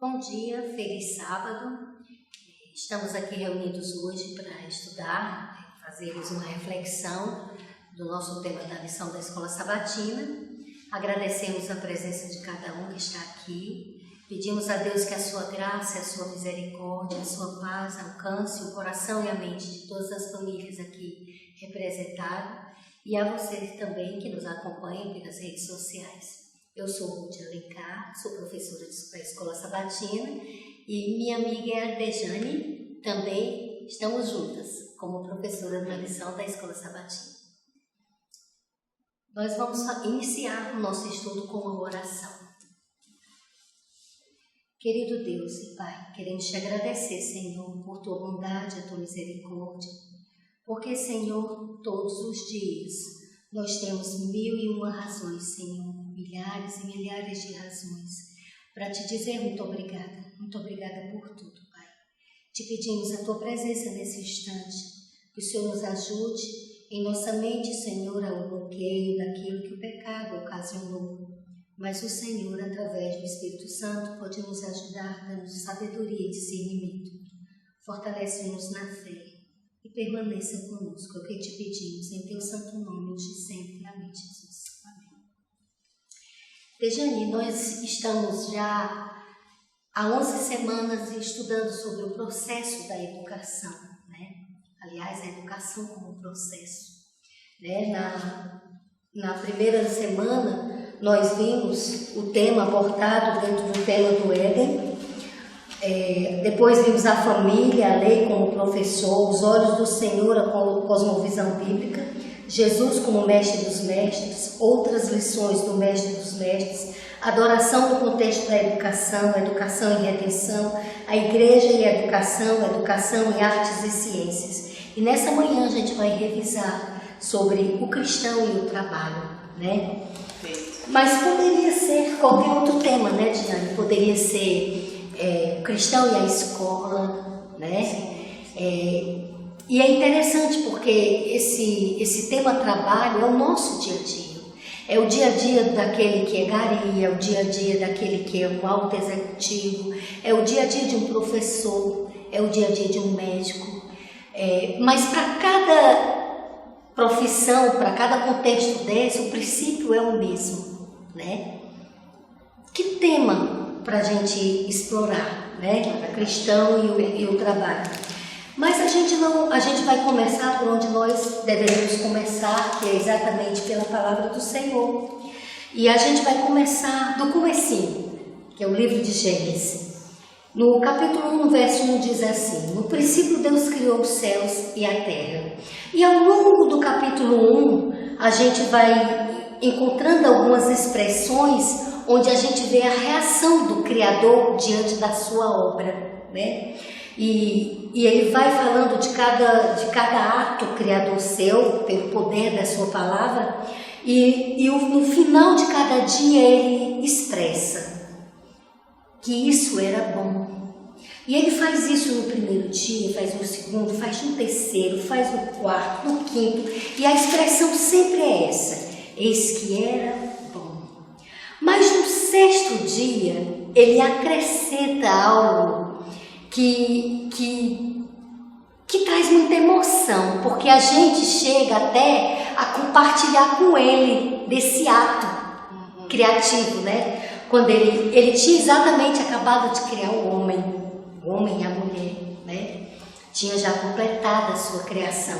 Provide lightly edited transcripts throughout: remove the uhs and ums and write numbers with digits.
Bom dia, feliz sábado. Estamos aqui reunidos hoje para estudar, fazermos uma reflexão do nosso tema da lição da Escola Sabatina. Agradecemos a presença de cada um que está aqui. Pedimos a Deus que a sua graça, a sua misericórdia, a sua paz alcance o coração e a mente de todas as famílias aqui representadas e a vocês também que nos acompanham pelas redes sociais. Eu sou Ruth Alencar, sou professora da Escola Sabatina e minha amiga é a Dejane, também estamos juntas como professora na lição da Escola Sabatina. Nós vamos iniciar o nosso estudo com uma oração. Querido Deus e Pai, queremos te agradecer, Senhor, por tua bondade, a tua misericórdia, porque, Senhor, todos os dias nós temos 1001 razões, Senhor, milhares e milhares de razões para te dizer muito obrigada por tudo, Pai. Te pedimos a tua presença nesse instante, que o Senhor nos ajude em nossa mente, Senhor, ao bloqueio daquilo que o pecado ocasionou. Mas o Senhor, através do Espírito Santo, pode nos ajudar dando sabedoria e discernimento. Fortalece-nos na fé e permaneça conosco. É o que te pedimos em teu santo nome, hoje e sempre. Amém, Jesus. Amém. Dejane, nós estamos já há 11 semanas estudando sobre o processo da educação, né? Aliás, a educação como processo, né? Na primeira semana, nós vimos o tema abordado dentro do tema do Éden. Depois vimos a família, a lei como professor, os olhos do Senhor, a cosmovisão bíblica, Jesus como mestre dos mestres, outras lições do mestre dos mestres, adoração no contexto da educação, educação e redenção, a igreja e a educação em artes e ciências. E nessa manhã a gente vai revisar sobre o cristão e o trabalho, né? Mas poderia ser qualquer outro tema, né, Diane? Poderia ser o cristão e a escola, né? E é interessante porque esse tema trabalho é o nosso dia a dia. É o dia a dia daquele que é gari, é o dia a dia daquele que é um alto executivo, é o dia a dia de um professor, é o dia a dia de um médico. Mas para cada profissão, para cada contexto desse, o princípio é o mesmo, né? Que tema para a gente explorar, né? O cristão e o trabalho. Mas a gente vai começar por onde nós deveríamos começar, que é exatamente pela palavra do Senhor. E a gente vai começar do comecinho, que é o livro de Gênesis. No capítulo 1, no verso 1 diz assim: no princípio Deus criou os céus e a terra. E ao longo do capítulo 1, a gente vai encontrando algumas expressões onde a gente vê a reação do Criador diante da sua obra, né? E ele vai falando de cada ato criador seu, pelo poder da sua palavra, e no final de cada dia ele expressa que isso era bom. E ele faz isso no primeiro dia, faz no segundo, faz no terceiro, faz no quarto, no quinto, e a expressão sempre é essa: eis que era bom. Mas no sexto dia, ele acrescenta algo que traz muita emoção, porque a gente chega até a compartilhar com ele desse ato criativo, né? Quando ele tinha exatamente acabado de criar o homem e a mulher, né? Tinha já completado a sua criação.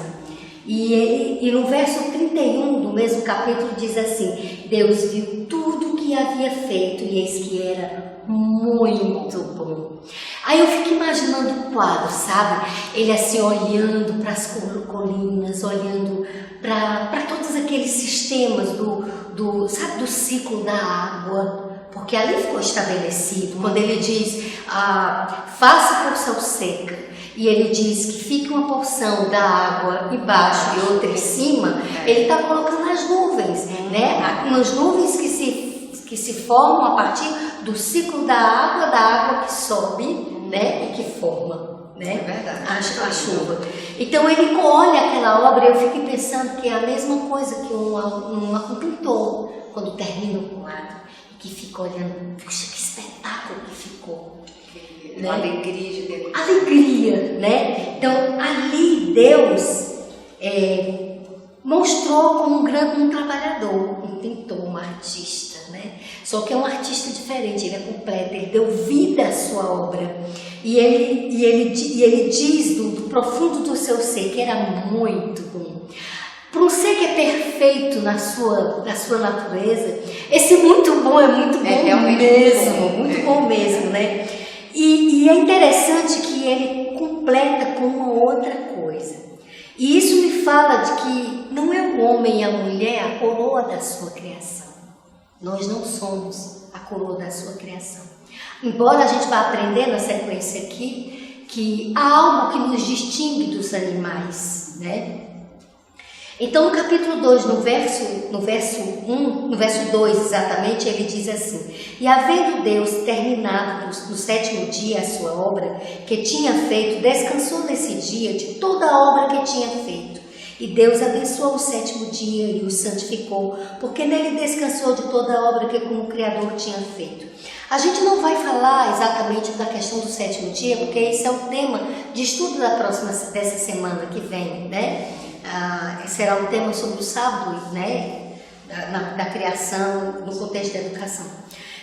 E no verso 31 do mesmo capítulo diz assim: Deus viu tudo o que havia feito e eis que era muito bom. Aí eu fico imaginando o quadro, sabe? Ele assim olhando para as colinas, olhando para todos aqueles sistemas do ciclo da água, porque ali ficou estabelecido. Quando ele diz, faça porção seca, e ele diz que fica uma porção da água embaixo e outra em cima, ele está colocando as nuvens, né? Umas nuvens que se formam a partir do ciclo da água que sobe, né? E que forma, né? É verdade. A chuva. Então ele olha aquela obra e eu fico pensando que é a mesma coisa que um pintor, quando termina o quadro, que fica olhando, puxa, que espetáculo que ficou. Né? Uma alegria de Deus. Alegria, né? Então, ali Deus mostrou como um trabalhador, um pintor, um artista, né? Só que é um artista diferente, ele é completo, ele deu vida à sua obra. E ele diz do profundo do seu ser que era muito bom. Para um ser que é perfeito na sua natureza, esse muito bom é muito bom mesmo, muito bom mesmo, né? E é interessante que ele completa com uma outra coisa. E isso me fala de que não é o homem e a mulher a coroa da sua criação. Nós não somos a coroa da sua criação. Embora a gente vá aprender na sequência aqui que há algo que nos distingue dos animais, né? Então, no capítulo 2, no verso 2 exatamente, ele diz assim: E havendo Deus terminado no sétimo dia a sua obra que tinha feito, descansou nesse dia de toda a obra que tinha feito. E Deus abençoou o sétimo dia e o santificou, porque nele descansou de toda a obra que como Criador tinha feito. A gente não vai falar exatamente da questão do sétimo dia, porque esse é o tema de estudo dessa semana que vem, né? Será um tema sobre o sábado, né? Da criação, no contexto da educação.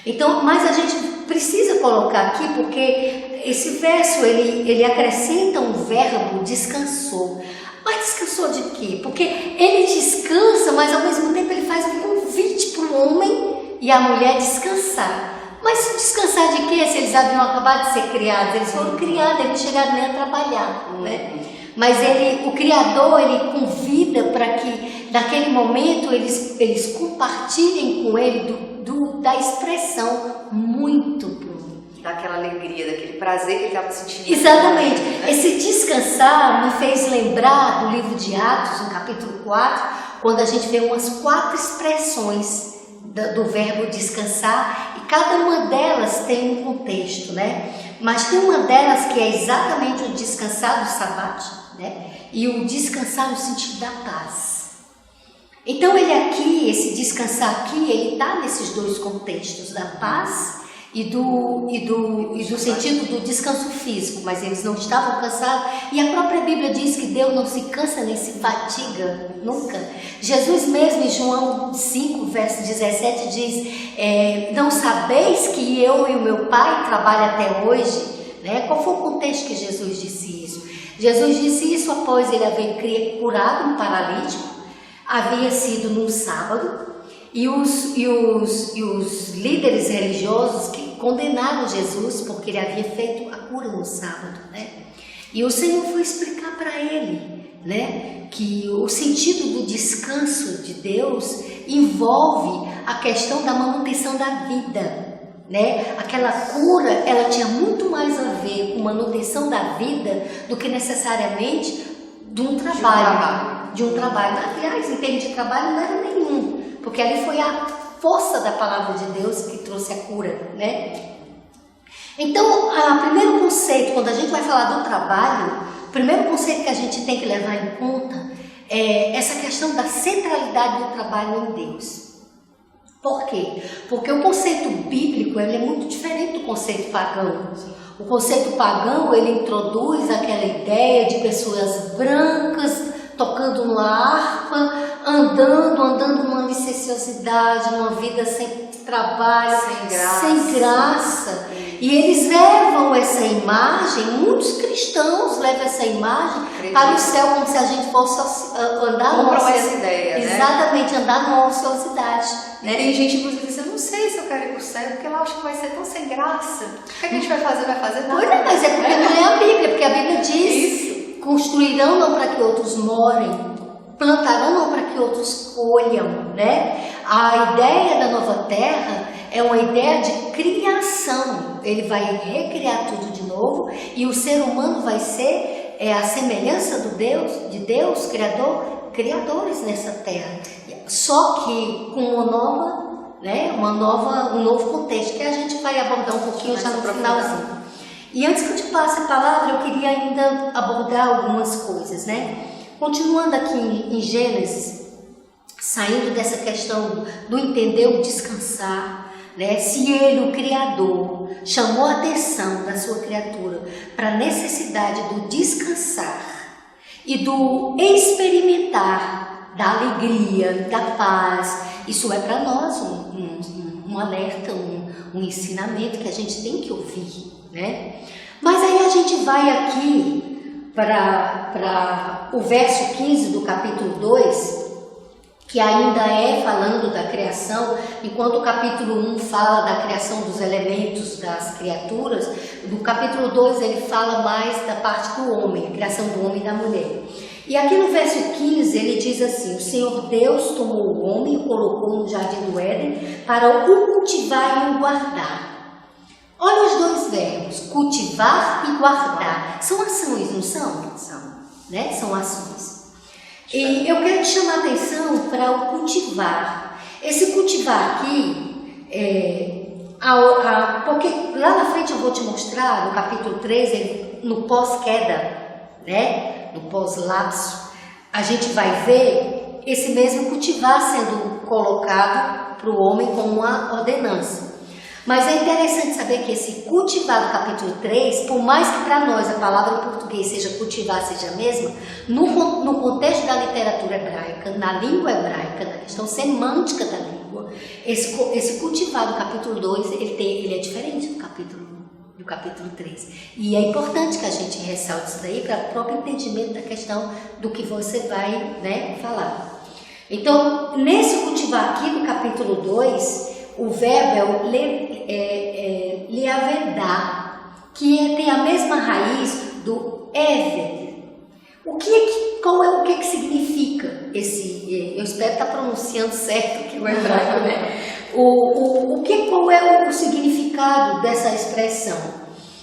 Então, mas a gente precisa colocar aqui, porque esse verso, ele acrescenta um verbo, descansou. Mas descansou de quê? Porque ele descansa, mas ao mesmo tempo ele faz um convite para o homem e a mulher descansar. Mas descansar de quê? Se eles haviam acabado de ser criados, eles foram criados, eles não chegaram nem a trabalhar, né? Mas o Criador, ele convida para que naquele momento eles compartilhem com ele da expressão muito bom. Daquela alegria, daquele prazer que ele estava sentindo. Exatamente. Né? Esse descansar me fez lembrar do livro de Atos, no capítulo 4, quando a gente vê umas 4 expressões do verbo descansar, e cada uma delas tem um contexto, né? Mas tem uma delas que é exatamente o descansar do sabate, né? E o descansar no sentido da paz. Então esse descansar aqui, ele está nesses 2 contextos, da paz e do sentido do descanso físico, mas eles não estavam cansados, e a própria Bíblia diz que Deus não se cansa nem se fatiga, nunca. Jesus mesmo em João 5, verso 17 diz, não sabeis que eu e o meu Pai trabalham até hoje? Né? Qual foi o contexto que Jesus disse isso? Jesus disse isso após ele haver curado um paralítico, havia sido num sábado, e os líderes religiosos que condenaram Jesus porque ele havia feito a cura no sábado, né? E o Senhor foi explicar para ele, né, que o sentido do descanso de Deus envolve a questão da manutenção da vida, né? Aquela cura, ela tinha muito mais a ver com manutenção da vida do que necessariamente de um trabalho. Aliás, em termos de trabalho não era nenhum, porque ali foi a força da palavra de Deus que trouxe a cura, né? Então, o primeiro conceito, quando a gente vai falar do trabalho, o primeiro conceito que a gente tem que levar em conta é essa questão da centralidade do trabalho em Deus. Por quê? Porque o conceito bíblico ele é muito diferente do conceito pagão. O conceito pagão, ele introduz aquela ideia de pessoas brancas tocando uma harpa, andando numa licenciosidade, numa vida sem trabalho, sem graça. E eles levam essa imagem, muitos cristãos levam essa imagem para o céu, como se a gente fosse andar numa essa ideia, exatamente, né? Andar numa ociosidade. Né? Tem gente, inclusive, diz, eu não sei se eu quero ir para o céu, porque eu acho que vai ser tão sem graça. O que a gente vai fazer? Vai fazer nada. Pois é, mas é porque não é a Bíblia, porque a Bíblia diz, construirão não para que outros morem, plantarão não para que outros colham, né? A ideia da nova terra é uma ideia de criação. Ele vai recriar tudo de novo e o ser humano vai ser a semelhança de Deus, criadores nessa terra. Só que com uma nova, né? Um novo contexto que a gente vai abordar um pouquinho já no finalzinho. E antes que eu te passe a palavra, eu queria ainda abordar algumas coisas, né? Continuando aqui em Gênesis, saindo dessa questão do entender o descansar, né? Se ele, o Criador, chamou a atenção da sua criatura para a necessidade do descansar e do experimentar da alegria, da paz, isso é para nós um alerta, um ensinamento que a gente tem que ouvir, né? Mas aí a gente vai aqui para o verso 15 do capítulo 2, que ainda é falando da criação, enquanto o capítulo 1 fala da criação dos elementos das criaturas, no capítulo 2 ele fala mais da parte do homem, a criação do homem e da mulher. E aqui no verso 15 ele diz assim: o Senhor Deus tomou o homem e o colocou no jardim do Éden para o cultivar e o guardar. Olha os dois verbos, cultivar e guardar. São ações, não são? São, né? São ações. E eu quero te chamar a atenção para o cultivar. Esse cultivar aqui, porque lá na frente eu vou te mostrar, no capítulo 3, no pós-queda, né? No pós-lapso, a gente vai ver esse mesmo cultivar sendo colocado para o homem como uma ordenança. Mas é interessante saber que esse cultivar do capítulo 3, por mais que para nós a palavra em português seja cultivar, seja a mesma, no contexto da literatura hebraica, na língua hebraica, na questão semântica da língua, esse cultivar do capítulo 2, ele é diferente do capítulo 3. E é importante que a gente ressalte isso daí para o próprio entendimento da questão do que você vai, né, falar. Então, nesse cultivar aqui do capítulo 2, o verbo é leavedar, que tem a mesma raiz do eved. O que significa esse? Eu espero estar pronunciando certo aqui o hebraico, né? Qual é o significado dessa expressão?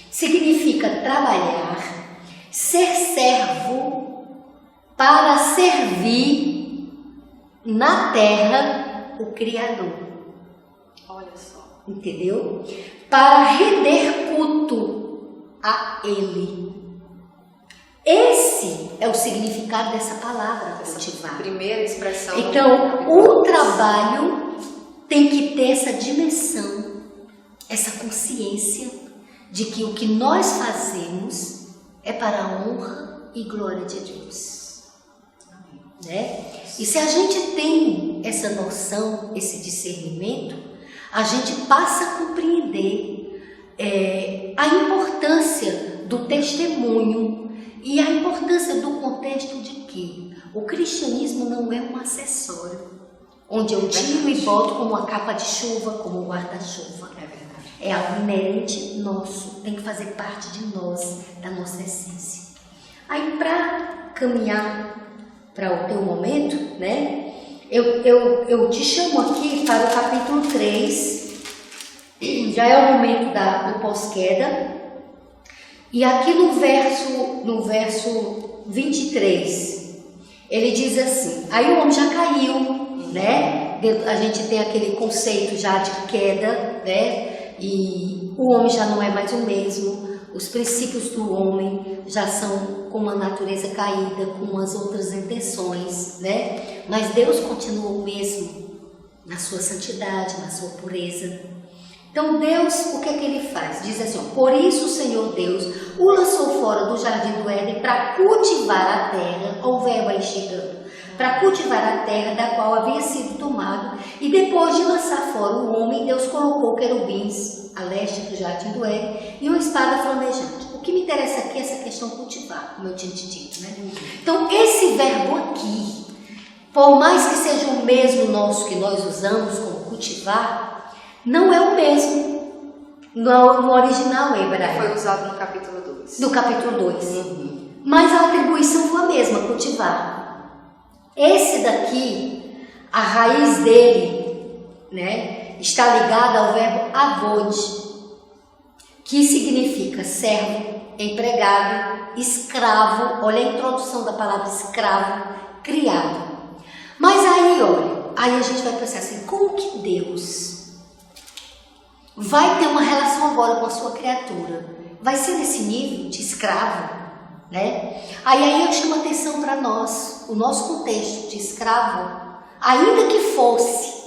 Significa trabalhar, ser servo para servir na terra o Criador. Olha só. Entendeu? Para render culto a Ele. Esse é o significado dessa palavra, cultivar. Primeira expressão. Então, o trabalho tem que ter essa dimensão, essa consciência de que o que nós fazemos é para a honra e glória de Deus. Né? E se a gente tem essa noção, esse discernimento, a gente passa a compreender a importância do testemunho e a importância do contexto de que o cristianismo não é um acessório, onde eu tiro e boto como uma capa de chuva, como um guarda-chuva. É verdade. É algo inerente nosso, tem que fazer parte de nós, da nossa essência. Aí, para caminhar para o teu momento, né? Eu te chamo aqui para o capítulo 3, já é o momento do pós-queda, e aqui no verso 23, ele diz assim, aí o homem já caiu, né? A gente tem aquele conceito já de queda, né? E o homem já não é mais o mesmo, os princípios do homem já são com uma natureza caída, com as outras intenções, né? Mas Deus continua o mesmo na sua santidade, na sua pureza. Então Deus, o que é que Ele faz? Diz assim, ó, por isso o Senhor Deus o lançou fora do jardim do Éden para cultivar a terra, ó, o verbo aí chegando, para cultivar a terra da qual havia sido tomado, e depois de lançar fora o homem, Deus colocou querubins a leste do jardim do Éden e uma espada flamejante. O que me interessa aqui é essa questão cultivar, como eu tinha te dito, né? Então esse verbo aqui, por mais que seja o mesmo nosso que nós usamos como cultivar, não é o mesmo no original hebraico. Foi usado no capítulo 2. No capítulo 2. Mas a atribuição foi a mesma, cultivar. Esse daqui, a raiz dele, né, está ligada ao verbo avod, que significa servo, empregado, escravo. Olha a introdução da palavra escravo, criado. Mas aí, olha, aí a gente vai pensar assim, como que Deus vai ter uma relação agora com a sua criatura? Vai ser nesse nível de escravo, né? Aí eu chamo a atenção para nós, o nosso contexto de escravo, ainda que fosse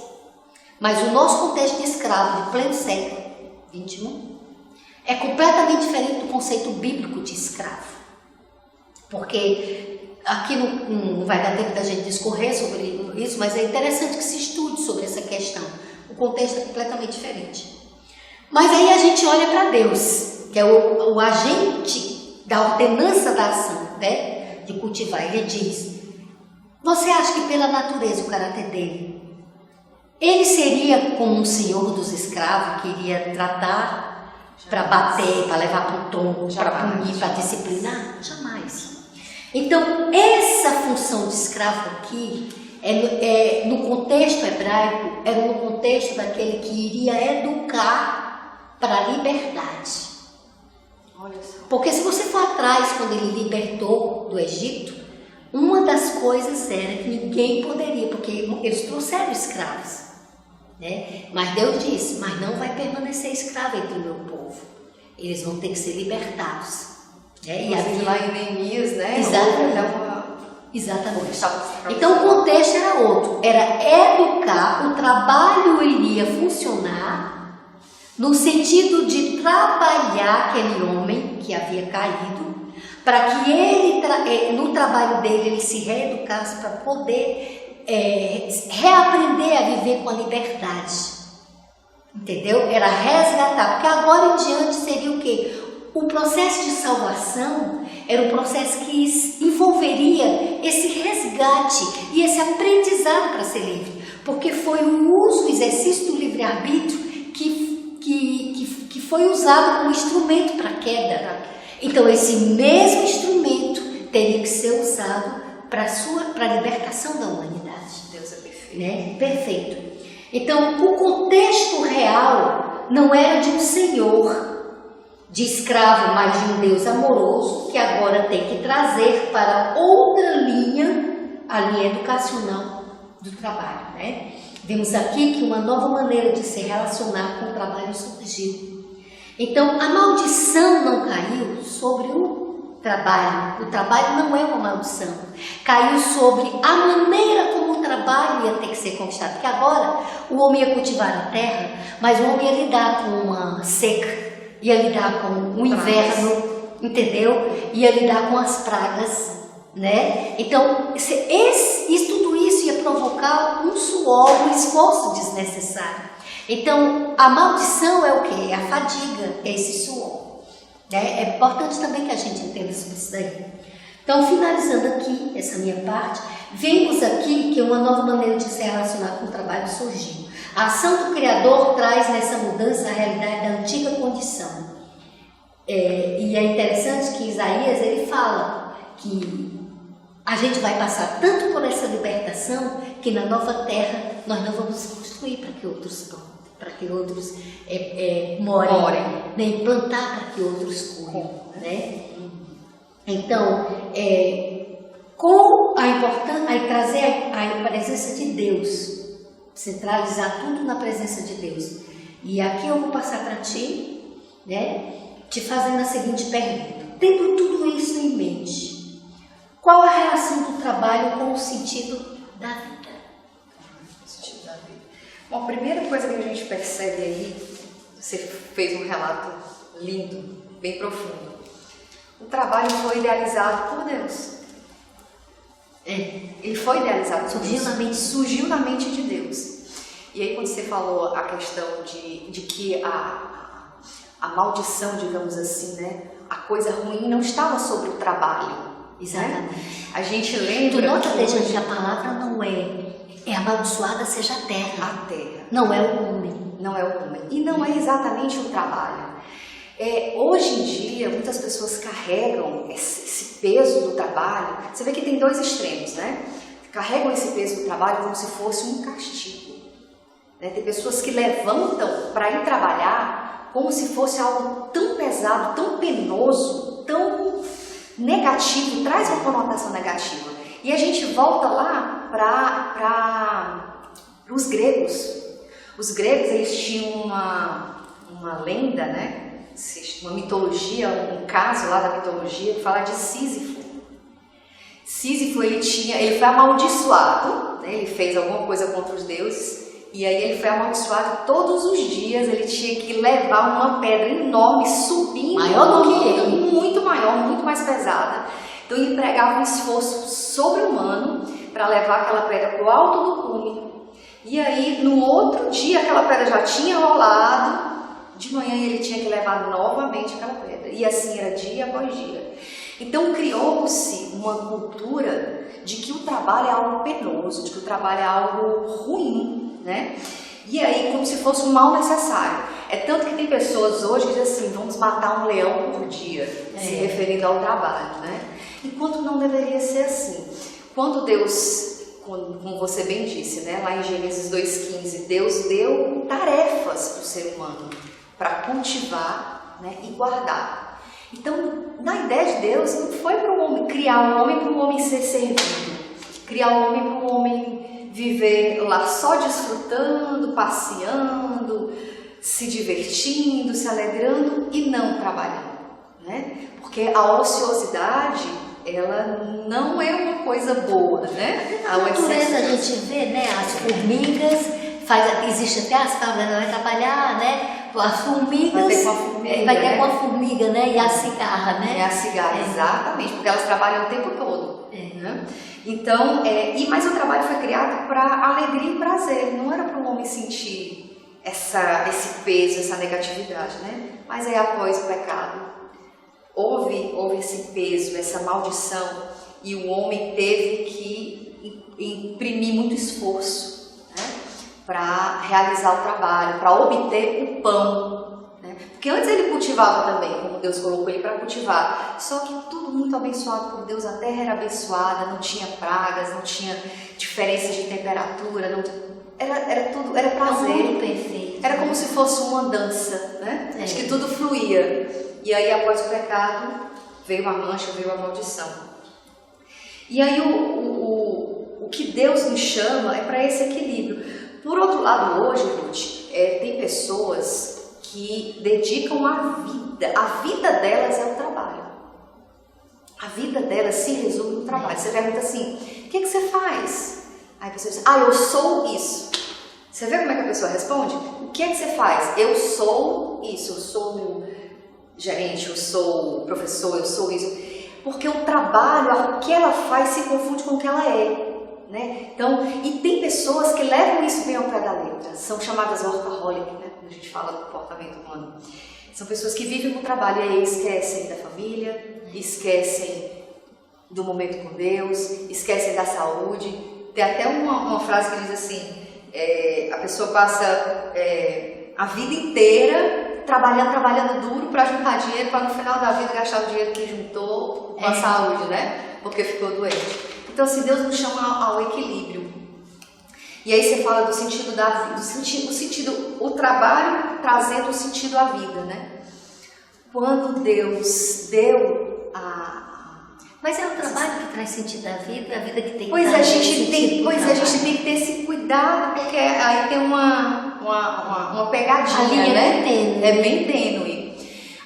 Mas o nosso contexto de escravo de pleno século XXI é completamente diferente do conceito bíblico de escravo. Porque aqui não vai dar tempo da gente discorrer sobre isso, mas é interessante que se estude sobre essa questão. O contexto é completamente diferente. Mas aí a gente olha para Deus, que é o agente da ordenança da ação, né? De cultivar. Ele diz: você acha que pela natureza, o caráter dele, ele seria como um senhor dos escravos que iria tratar para bater, para levar para o tom, para punir, para disciplinar? Jamais. Então, essa função de escravo aqui, no contexto hebraico, era no contexto daquele que iria educar para a liberdade. Olha só. Porque se você for atrás, quando ele libertou do Egito, uma das coisas era que ninguém poderia, porque eles trouxeram escravos, né? Mas Deus disse: mas não vai permanecer escravo entre o meu povo, eles vão ter que ser libertados. E assim, lá em Neemias, né? Exatamente. Então o contexto era outro, era educar, o trabalho iria funcionar no sentido de trabalhar aquele homem que havia caído, para que ele, no trabalho dele, ele se reeducasse para poder reaprender a viver com a liberdade. Entendeu? Era resgatar, porque agora em diante seria o quê? O processo de salvação era um processo que envolveria esse resgate e esse aprendizado para ser livre, porque foi o uso, o exercício do livre-arbítrio que foi usado como instrumento para a queda. Então esse mesmo instrumento teria que ser usado para a libertação da humanidade. Deus é perfeito. Né? Perfeito. Então o contexto real não era de um senhor de escravo, mas de um Deus amoroso que agora tem que trazer para outra linha, a linha educacional do trabalho, né? Vimos aqui que uma nova maneira de se relacionar com o trabalho surgiu. Então, a maldição não caiu sobre o trabalho não é uma maldição, caiu sobre a maneira como o trabalho ia ter que ser conquistado, porque agora o homem ia cultivar a terra, mas o homem ia lidar com uma seca, ia lidar com o inverno, entendeu? Ia lidar com as pragas, né? Então, tudo isso ia provocar um suor, um esforço desnecessário. Então, a maldição é o quê? É a fadiga, é esse suor. Né? É importante também que a gente entenda sobre isso daí. Então, finalizando aqui essa minha parte, vemos aqui que uma nova maneira de se relacionar com o trabalho surgiu. A ação do Criador traz nessa mudança a realidade da antiga condição. E é interessante que Isaías ele fala que a gente vai passar tanto por essa libertação que na nova terra nós não vamos construir para que outros morem, nem plantar para que outros cuidem, né? Então, com a importância, trazer a presença de Deus, centralizar tudo na presença de Deus. E aqui eu vou passar para ti, né, te fazendo a seguinte pergunta: tendo tudo isso em mente, qual a relação do trabalho com o sentido da vida? Bom, a primeira coisa que a gente percebe aí, você fez um relato lindo, bem profundo. O trabalho foi idealizado por Deus. Ele foi idealizado, surgiu na mente de Deus. E aí quando você falou a questão de que a maldição, digamos assim, né? A coisa ruim não estava sobre o trabalho. Exatamente. Né? A gente lembra... Tu nota, Deja, que a palavra não é amaldiçoada seja a terra. A terra. Não é o homem. Não é o homem. E não é exatamente o trabalho. Hoje em dia, muitas pessoas carregam esse peso do trabalho. Você vê que tem dois extremos, né? Carregam esse peso do trabalho como se fosse um castigo. Né? Tem pessoas que levantam para ir trabalhar como se fosse algo tão pesado, tão penoso, tão negativo, traz uma conotação negativa. E a gente volta lá para os gregos. Os gregos, eles tinham uma lenda, né? Uma mitologia, um caso lá da mitologia que fala de Sísifo. Sísifo, ele foi amaldiçoado, né? Ele fez alguma coisa contra os deuses E aí ele foi amaldiçoado, todos os dias ele tinha que levar uma pedra enorme, subindo, maior do que ele, muito maior, muito mais pesada. Então ele empregava um esforço sobre-humano para levar aquela pedra para o alto do cume. E aí no outro dia aquela pedra já tinha rolado, de manhã ele tinha que levar novamente aquela pedra. E assim era dia após dia. Então criou-se uma cultura de que o trabalho é algo penoso, de que o trabalho é algo ruim, né? E aí como se fosse um mal necessário. É tanto que tem pessoas hoje que dizem assim, vamos matar um leão por dia, se referindo ao trabalho, né? Enquanto não deveria ser assim. Quando Deus, como você bem disse, né? Lá em Gênesis 2,15, Deus deu tarefas para o ser humano para cultivar, né? E guardar. Então, na ideia de Deus, não foi para o homem criar o homem para o homem ser servido, criar o homem para o homem viver lá só desfrutando, passeando, se divertindo, se alegrando e não trabalhando, né? Porque a ociosidade, ela não é uma coisa boa, né? A natureza a gente vê, né? As formigas, existe até as fábricas, vai trabalhar, né? As formigas, vai ter com a formiga, né? E a cigarra, né? E a cigarra, exatamente, porque elas trabalham o tempo todo. Né? Então, mas o trabalho foi criado para alegria e prazer, não era para o homem sentir esse peso, essa negatividade, né? Mas aí após o pecado, houve esse peso, essa maldição, e o homem teve que imprimir muito esforço, né? Para realizar o trabalho, para obter o pão, né? Porque antes ele cultivava também, como Deus colocou ele para cultivar, só que tudo muito abençoado por Deus, a terra era abençoada, não tinha pragas, não tinha diferença de temperatura, era prazer, perfeito. Era como se fosse uma dança, né? Acho que tudo fluía. E aí após o pecado veio a mancha, veio a maldição. E aí o que Deus nos chama é para esse equilíbrio. Por outro lado, hoje, Ruth, tem pessoas que dedicam a vida delas é o trabalho. A vida delas se resume no trabalho. Você pergunta assim, o que você faz? Aí a pessoa diz, eu sou isso. Você vê como é que a pessoa responde? O que é que você faz? Eu sou isso, eu sou o gerente, eu sou o professor, eu sou isso. Porque o trabalho, o que ela faz se confunde com o que ela é. Né? Então, e tem pessoas que levam isso bem ao pé da letra, são chamadas workaholic, né? Quando a gente fala do comportamento humano. São pessoas que vivem no trabalho e aí esquecem da família, esquecem do momento com Deus, esquecem da saúde. Tem até uma frase que diz assim, a pessoa passa a vida inteira trabalhando duro para juntar dinheiro, para no final da vida gastar o dinheiro que juntou com a saúde, né? Porque ficou doente. Então, assim, Deus nos chama ao equilíbrio. E aí você fala do sentido da vida, o trabalho trazendo o sentido à vida, né? Quando Deus deu Mas é o trabalho que traz sentido à vida, a vida que tem que a gente tem que ter esse cuidado, porque aí tem uma pegadinha, né? É bem tênue.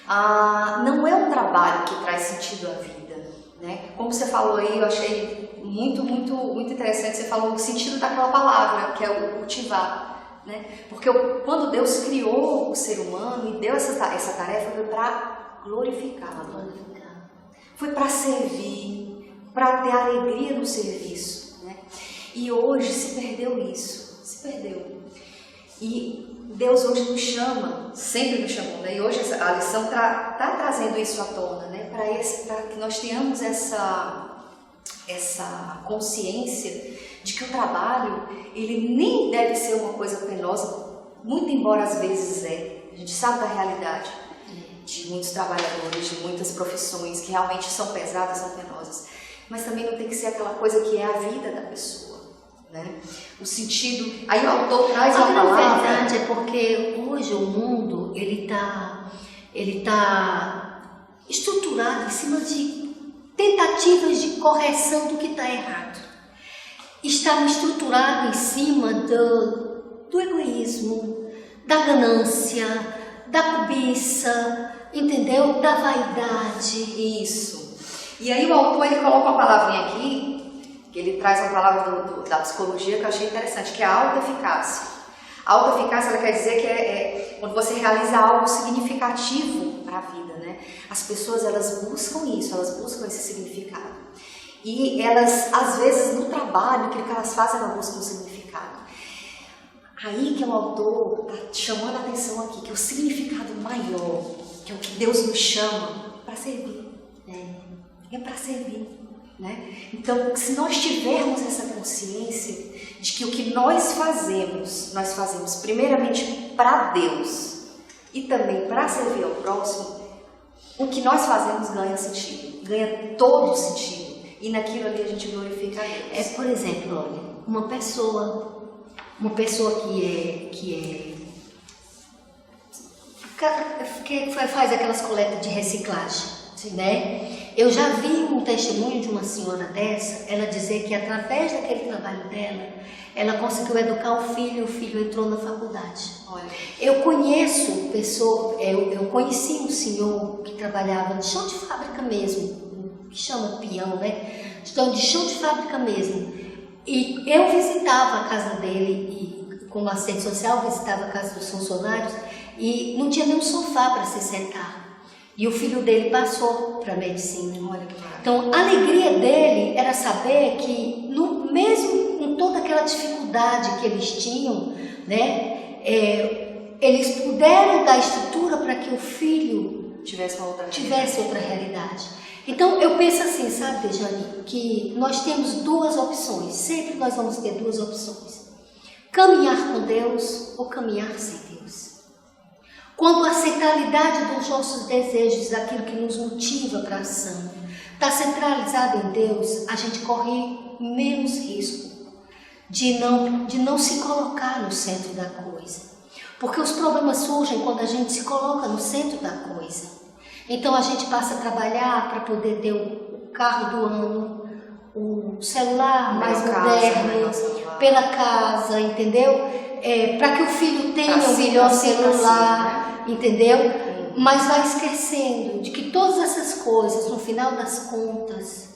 Não é o trabalho que traz sentido à vida. Né? Como você falou aí, eu achei muito, muito, muito interessante, você falou o sentido daquela palavra, que é o cultivar, né? Porque quando Deus criou o ser humano e deu essa tarefa, foi para glorificá-lo, foi para servir, para ter alegria no serviço, né? E hoje se perdeu isso, E Deus hoje nos chama, sempre nos chamou, né? E hoje a lição tá trazendo isso à tona, né? Para que nós tenhamos essa consciência de que o trabalho, ele nem deve ser uma coisa penosa, muito embora às vezes a gente sabe da realidade de muitos trabalhadores, de muitas profissões que realmente são pesadas, são penosas, mas também não tem que ser aquela coisa que é a vida da pessoa. Né? O sentido, aí o autor traz uma palavra. Na verdade é porque hoje o mundo ele tá estruturado em cima de tentativas de correção do que está errado. Está estruturado em cima do egoísmo, da ganância, da cobiça, entendeu? Da vaidade. Isso. E aí o autor ele coloca uma palavrinha aqui, que ele traz uma palavra da psicologia que eu achei interessante, que é a autoeficácia. Autoeficácia, ela quer dizer que é quando você realiza algo significativo para a vida, né? As pessoas, elas buscam isso, elas buscam esse significado. E elas, às vezes, no trabalho, aquilo que elas fazem, elas buscam um significado. Aí que o autor está chamando a atenção aqui, que é o significado maior, que é o que Deus nos chama para servir. É para servir. Né? Então, se nós tivermos essa consciência de que o que nós fazemos primeiramente para Deus e também para servir ao próximo, o que nós fazemos ganha sentido, ganha todo sentido. E naquilo ali a gente glorifica a Deus. Por exemplo, olha, uma pessoa que faz aquelas coletas de reciclagem, né? Eu já vi um testemunho de uma senhora dessa, ela dizer que através daquele trabalho dela, ela conseguiu educar o filho entrou na faculdade. Olha. Eu conheci um senhor que trabalhava de chão de fábrica mesmo, que chama peão, né? Então, de chão de fábrica mesmo. E eu visitava a casa dele, e como assistente social, visitava a casa dos funcionários, e não tinha nenhum sofá para se sentar. E o filho dele passou para a medicina. Olha que maravilha. Então, a alegria dele era saber que, mesmo com toda aquela dificuldade que eles tinham, né, eles puderam dar estrutura para que o filho tivesse outra realidade. Então, eu penso assim, sabe, Dejane, que nós temos duas opções. Sempre nós vamos ter duas opções. Caminhar com Deus ou caminhar sem Deus. Quando a centralidade dos nossos desejos, daquilo que nos motiva para a ação, está centralizado em Deus, a gente corre menos risco de não se colocar no centro da coisa. Porque os problemas surgem quando a gente se coloca no centro da coisa. Então a gente passa a trabalhar para poder ter o carro do ano, o celular mais moderno, pela casa, entendeu? Para que o filho tenha o melhor celular, entendeu? Mas vai esquecendo de que todas essas coisas, no final das contas,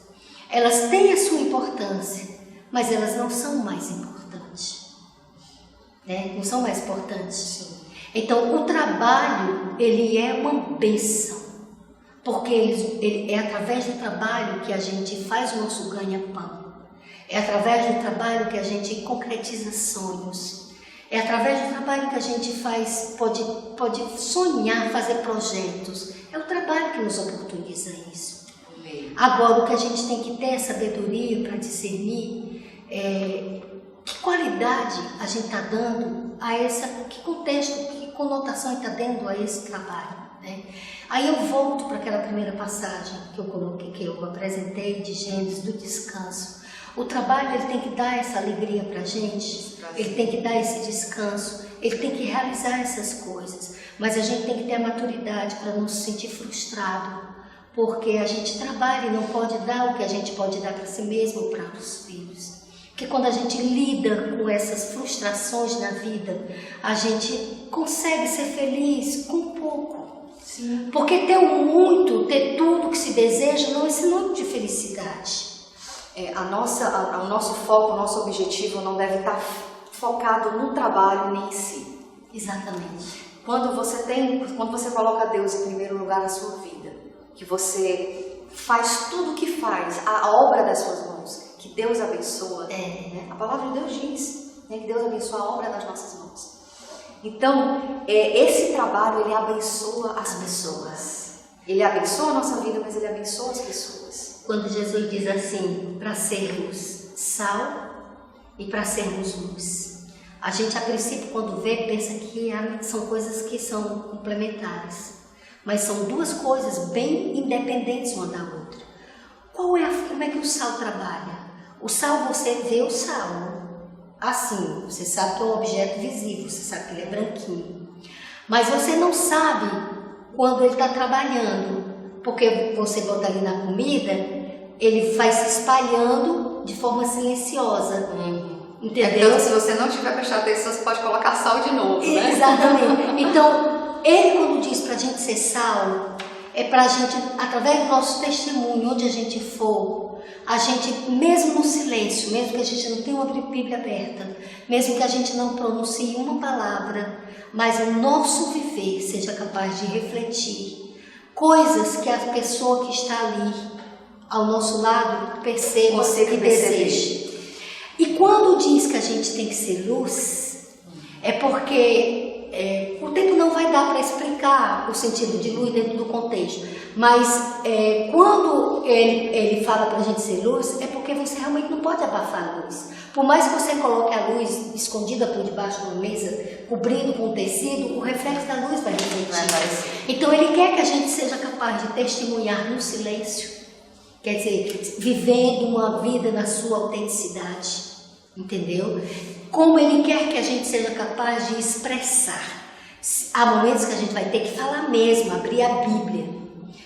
elas têm a sua importância, mas elas não são mais importantes. Né? Não são mais importantes. Então, o trabalho, ele é uma bênção, porque é através do trabalho que a gente faz o nosso ganha-pão. É através do trabalho que a gente concretiza sonhos. É através do trabalho que a gente pode sonhar, fazer projetos. É o trabalho que nos oportuniza isso. Agora, o que a gente tem que ter é sabedoria para discernir que qualidade a gente está dando que contexto, que conotação está dando a esse trabalho. Né? Aí eu volto para aquela primeira passagem que eu coloquei, que eu apresentei de Gênesis, do descanso. O trabalho, ele tem que dar essa alegria para a gente, ele tem que dar esse descanso, ele tem que realizar essas coisas, mas a gente tem que ter a maturidade para não se sentir frustrado, porque a gente trabalha e não pode dar o que a gente pode dar para si mesmo ou para os filhos. Porque quando a gente lida com essas frustrações na vida, a gente consegue ser feliz com pouco. Sim. Porque ter o muito, ter tudo que se deseja, não é sinônimo de felicidade. O nosso foco, o nosso objetivo não deve estar focado no trabalho nem em si. Exatamente. Quando você coloca Deus em primeiro lugar na sua vida, que você faz tudo o que faz, a obra das suas mãos, que Deus abençoa, né? A palavra de Deus diz, né, que Deus abençoa a obra das nossas mãos. Então, esse trabalho, ele abençoa as pessoas. Ele abençoa a nossa vida, mas ele abençoa as pessoas. Quando Jesus diz assim, para sermos sal e para sermos luz. A gente, a princípio, quando vê, pensa que são coisas que são complementares. Mas são duas coisas bem independentes uma da outra. Como é que o sal trabalha? O sal, você vê o sal assim, você sabe que é um objeto visível, você sabe que ele é branquinho. Mas você não sabe quando ele está trabalhando. Porque você bota ali na comida, ele vai se espalhando de forma silenciosa. Entendeu? Então, se você não tiver prestado atenção, você pode colocar sal de novo, né? Exatamente. Então, ele quando diz pra gente ser sal, é pra gente, através do nosso testemunho, onde a gente for, a gente, mesmo no silêncio, mesmo que a gente não tenha uma Bíblia aberta, mesmo que a gente não pronuncie uma palavra, mas o nosso viver seja capaz de refletir coisas que a pessoa que está ali ao nosso lado perceba e deseje. E quando diz que a gente tem que ser luz, é porque o tempo não vai dar para explicar o sentido de luz dentro do contexto, mas quando ele fala para a gente ser luz, é porque você realmente não pode abafar a luz. Por mais que você coloque a luz escondida por debaixo de uma mesa, cobrindo com tecido, o reflexo da luz vai refletir. Então ele quer que a gente seja capaz de testemunhar no silêncio, quer dizer, vivendo uma vida na sua autenticidade, entendeu? Como ele quer que a gente seja capaz de expressar. Há momentos que a gente vai ter que falar mesmo, abrir a Bíblia.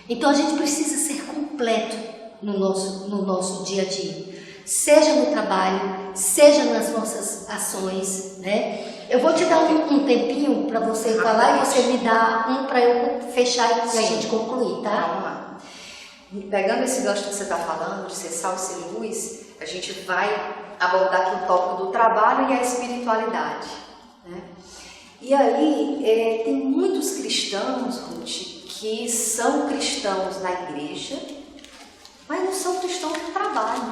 Então a gente precisa ser completo no nosso dia a dia. Seja no trabalho, seja nas nossas ações, né? Eu vou te dar um tempinho para você falar e você me dá um para eu fechar e a gente concluir, tá? Vamos lá. Pegando esse gancho que você está falando, de ser sal e ser luz, a gente vai abordar aqui o tópico do trabalho e a espiritualidade, né? E aí, tem muitos cristãos, Ruth, que são cristãos na igreja, mas não são cristãos no trabalho.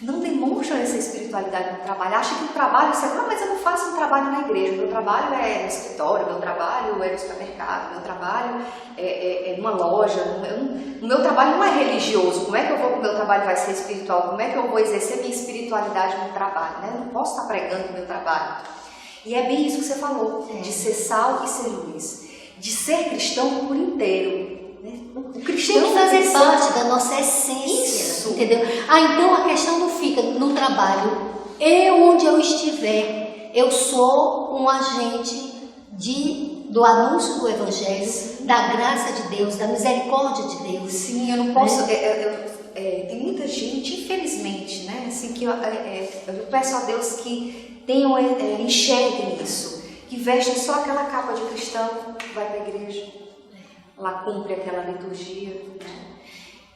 Não demonstram essa espiritualidade no trabalho. Acham que o trabalho, mas eu não faço um trabalho na igreja, meu trabalho é no escritório, meu trabalho é no supermercado, meu trabalho é numa loja, o meu trabalho não é religioso. Como é que o meu trabalho vai ser espiritual? Como é que eu vou exercer minha espiritualidade no trabalho? Né? Eu não posso estar pregando no meu trabalho. E é bem isso que você falou, de ser sal e ser luz, de ser cristão por inteiro. O cristão tem que fazer parte da nossa essência, isso. Entendeu? Então a questão não fica no trabalho. Onde eu estiver, eu sou um agente do anúncio do Evangelho, da graça de Deus, da misericórdia de Deus. Sim, eu não posso... tem muita gente, infelizmente, né? Assim, que eu peço a Deus que enxerguem isso, que vestem só aquela capa de cristão, vai para a igreja, lá cumpre aquela liturgia.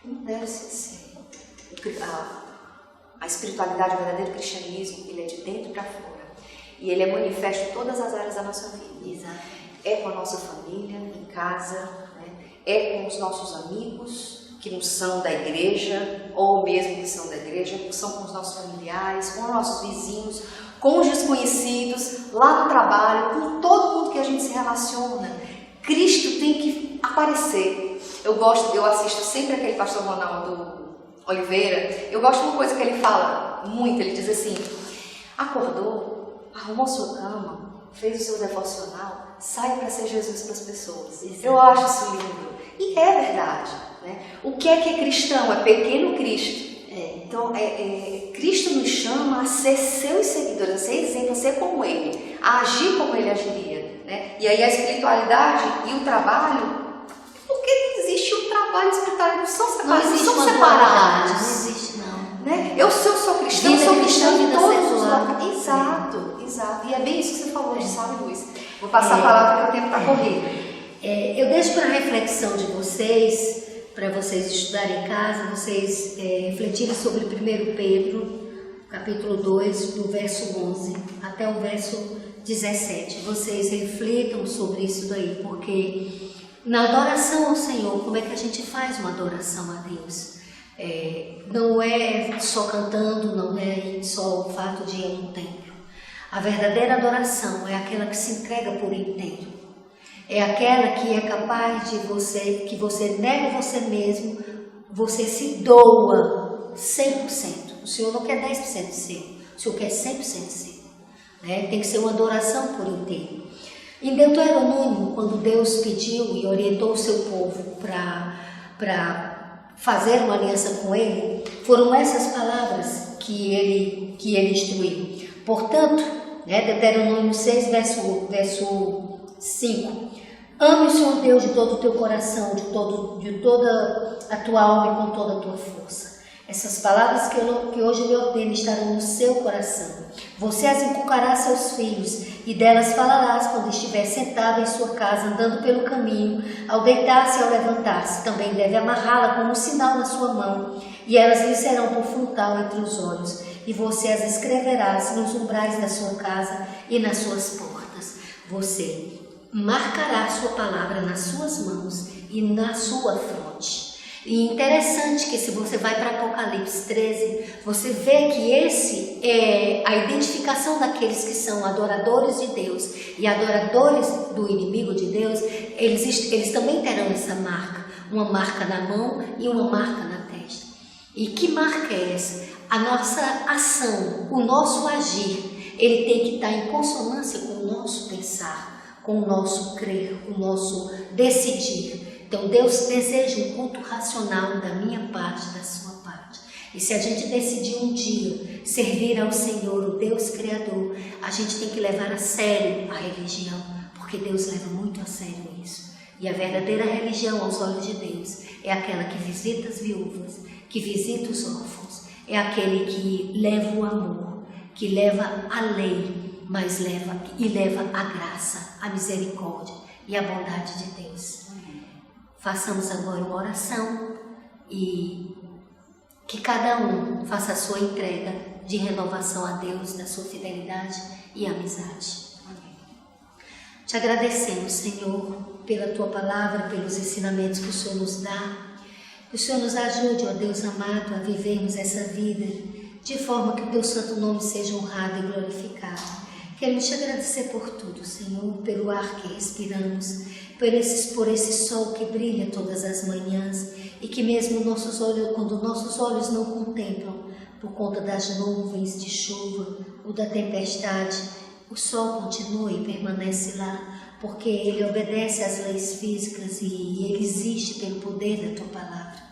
Não deve ser assim. A espiritualidade, o verdadeiro cristianismo, ele é de dentro para fora. E ele é manifesto em todas as áreas da nossa vida. Exato. É com a nossa família, em casa, né? É com os nossos amigos, que não são da igreja, ou mesmo que são da igreja, são com os nossos familiares, com os nossos vizinhos, com os desconhecidos, lá no trabalho, com todo mundo que a gente se relaciona. Cristo tem que aparecer. Eu assisto sempre aquele pastor Ronaldo Oliveira. Eu gosto de uma coisa que ele fala muito. Ele diz assim: acordou, arrumou sua cama, fez o seu devocional, sai para ser Jesus para as pessoas. Eu acho isso lindo. E é verdade, né? O que é cristão? É pequeno Cristo. Então, Cristo nos chama a ser seus seguidores, a ser exemplo, a ser como Ele, a agir como Ele agiria, né? E aí a espiritualidade e o trabalho, porque não existe o trabalho e a espiritualidade, não são separados, não são separados. Não existe, não. Né? Eu sou cristão, vida sou cristão em todos os locais. Exato. E é bem isso que você falou de sal e luz. Vou passar a palavra porque o tempo está corrido. Eu deixo para a reflexão de vocês, para vocês estudarem em casa, vocês refletirem sobre 1 Pedro, capítulo 2, do verso 11 até o verso 17. Vocês reflitam sobre isso daí, porque na adoração ao Senhor, como é que a gente faz uma adoração a Deus? Não é só cantando, não é só o fato de ir a um templo. A verdadeira adoração é aquela que se entrega por inteiro. É aquela que é capaz de que você nega você mesmo, você se doa 100%. O Senhor não quer 10% seu, o Senhor quer 100% seu. Né? Tem que ser uma adoração por inteiro. Em Deuteronômio, quando Deus pediu e orientou o seu povo para fazer uma aliança com Ele, foram essas palavras que ele instruiu. Portanto, né, Deuteronômio 6, verso 5. Ame o Senhor Deus de todo o teu coração, de toda a tua alma e com toda a tua força. Essas palavras que hoje lhe ordeno estarão no seu coração. Você as inculcará a seus filhos, e delas falarás quando estiver sentado em sua casa, andando pelo caminho, ao deitar-se e ao levantar-se. Também deve amarrá-la como um sinal na sua mão, e elas lhe serão por frontal entre os olhos. E você as escreverás nos umbrais da sua casa e nas suas portas. Você marcará a sua palavra nas suas mãos e na sua fronte. E interessante que se você vai para Apocalipse 13, você vê que esse é a identificação daqueles que são adoradores de Deus e adoradores do inimigo de Deus. Eles também terão essa marca, uma marca na mão e uma marca na testa. E que marca é essa? A nossa ação, o nosso agir, ele tem que estar em consonância com o nosso pensar, com o nosso crer, o nosso decidir. Então Deus deseja um culto racional da minha parte, da sua parte. E se a gente decidir um dia servir ao Senhor, o Deus Criador, a gente tem que levar a sério a religião, porque Deus leva muito a sério isso. E a verdadeira religião aos olhos de Deus é aquela que visita as viúvas, que visita os órfãos, é aquele que leva o amor, que leva a lei, mas leva a graça, a misericórdia e a bondade de Deus. Façamos agora uma oração e que cada um faça a sua entrega de renovação a Deus, da sua fidelidade e amizade. Te agradecemos, Senhor, pela Tua palavra, pelos ensinamentos que o Senhor nos dá. Que o Senhor nos ajude, ó Deus amado, a vivermos essa vida de forma que o Teu santo nome seja honrado e glorificado. Queremos te agradecer por tudo, Senhor, pelo ar que respiramos, por esse sol que brilha todas as manhãs e que mesmo quando nossos olhos não contemplam, por conta das nuvens de chuva ou da tempestade, o sol continua e permanece lá, porque ele obedece às leis físicas e ele existe pelo poder da Tua palavra.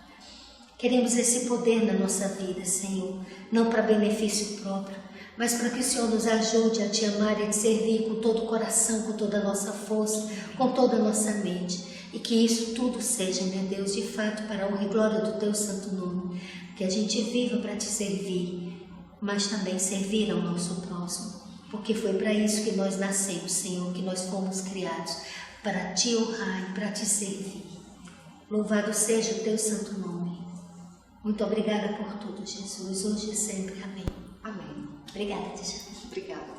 Queremos esse poder na nossa vida, Senhor, não para benefício próprio, mas para que o Senhor nos ajude a Te amar e a Te servir com todo o coração, com toda a nossa força, com toda a nossa mente. E que isso tudo seja, meu Deus, de fato, para a honra e glória do Teu santo nome. Que a gente viva para Te servir, mas também servir ao nosso próximo. Porque foi para isso que nós nascemos, Senhor, que nós fomos criados, para Te honrar e para Te servir. Louvado seja o Teu santo nome. Muito obrigada por tudo, Jesus, hoje e sempre. Amém. Amém. Obrigada, Tijana. Obrigada.